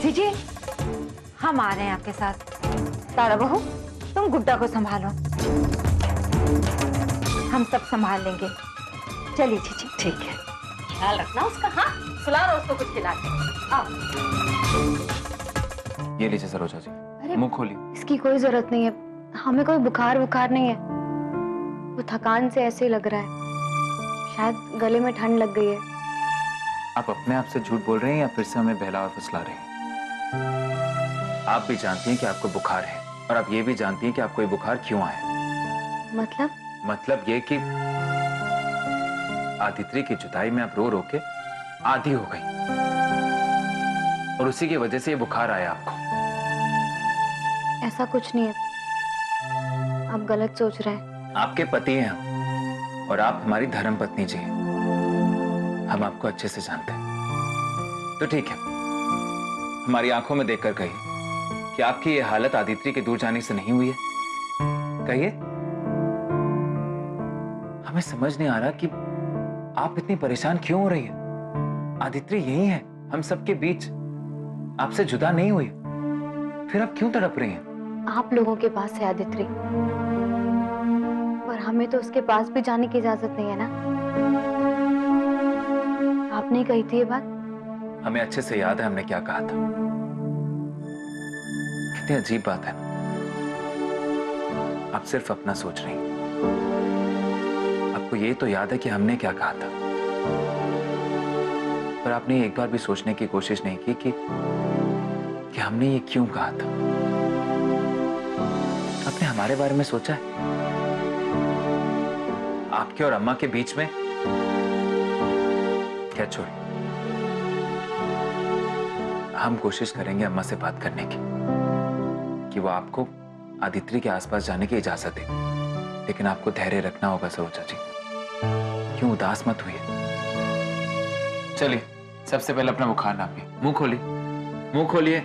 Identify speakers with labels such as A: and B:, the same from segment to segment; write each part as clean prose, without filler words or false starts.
A: तुलसी जी, हम आ रहे हैं आपके साथ। तारा बहू, तुम गुड्डा को संभालो, हम सब संभाल लेंगे। चलिए जीजी।
B: ठीक है, ख्याल रखना उसका। हाँ, सुला लो उसको कुछ खिला के। आओ।
C: ये लीजिए सरोजा जी, मुंह खोलिए।
D: इसकी कोई जरूरत नहीं है, हमें कोई बुखार नहीं है। वो थकान से ऐसे ही लग रहा है, शायद गले में ठंड लग गई है।
C: आप अपने आप से झूठ बोल रहे हैं या फिर से हमें बहला और फुसला रहे हैं? आप भी जानती हैं कि आपको बुखार है और आप ये भी जानती हैं कि आपको ये बुखार क्यों आया। मतलब ये कि आदित्य की जुदाई में आप रो रो के आधी हो गई और उसी की वजह से ये बुखार आया आपको।
D: ऐसा कुछ नहीं है, आप गलत सोच रहे हैं।
C: आपके पति हैं हम और आप हमारी धर्म पत्नी जी हैं। हम आपको अच्छे से जानते हैं, तो ठीक है, हमारी आंखों में देखकर कहिए कि आपकी ये हालत आदित्य के दूर जाने से नहीं हुई है। कहिए। हमें समझ नहीं आ रहा कि आप इतनी परेशान क्यों हो रही है। आदित्य यही है, हम सबके बीच, आपसे जुदा नहीं हुई, फिर आप क्यों तड़प रही हैं?
D: आप लोगों के पास है आदित्य, पर हमें तो उसके पास भी जाने की इजाजत नहीं है ना। आपने कही थी ये बात।
C: हमें अच्छे से याद है हमने क्या कहा था। कितनी अजीब बात है, आप सिर्फ अपना सोच रही हैं। आपको ये तो याद है कि हमने क्या कहा था, पर आपने एक बार भी सोचने की कोशिश नहीं की कि हमने ये क्यों कहा था। आपने हमारे बारे में सोचा है? आपके और अम्मा के बीच में क्या छोड़िए, हम कोशिश करेंगे अम्मा से बात करने की कि वो आपको आदित्य के आसपास जाने की इजाजत दे, लेकिन आपको धैर्य रखना होगा सरोजा जी। क्यों उदास मत हुई। चलिए, सबसे पहले अपना बुखार नापिए। मुंह खोलिए, मुंह खोलिए।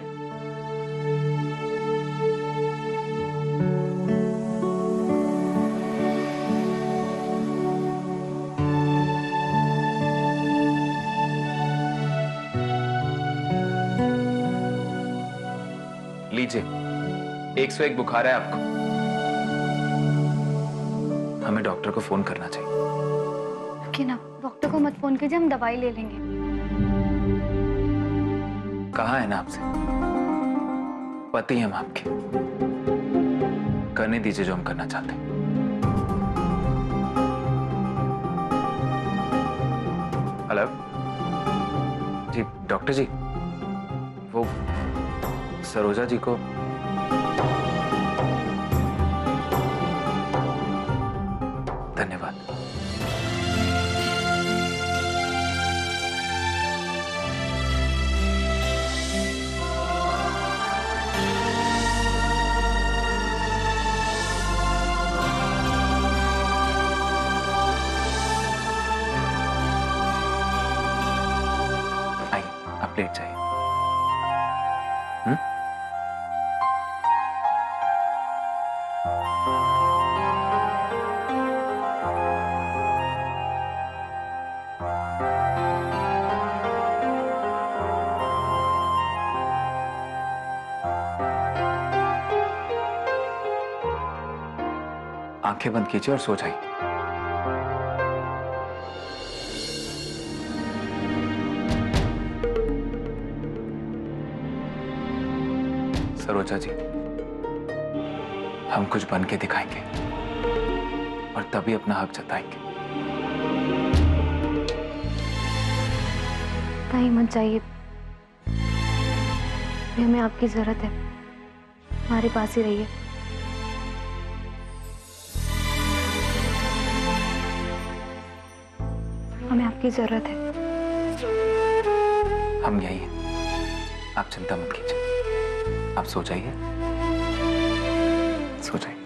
C: लीजिए, 101 बुखार है आपको। हमें डॉक्टर को फोन करना चाहिए।
D: लेकिन आप डॉक्टर को मत फोन कीजिए, हम दवाई ले लेंगे।
C: कहा है ना आपसे, पति हम आपके, करने दीजिए जो हम करना चाहते हैं। हेलो जी, डॉक्टर जी, वो सरोजा जी को धन्यवाद। आइए, आप लेट जाइए। आंखें बंद कीजिए और सो जाइए। सरोजा जी, हम कुछ बन के दिखाएंगे और तभी अपना हक जताएंगे।
D: कहीं मत जाइए, हमें आपकी जरूरत है, हमारे पास ही रहिए। हमें आपकी जरूरत है।
C: हम यही हैं, आप चिंता मत कीजिए। आप सो जाइए, सो जाइए।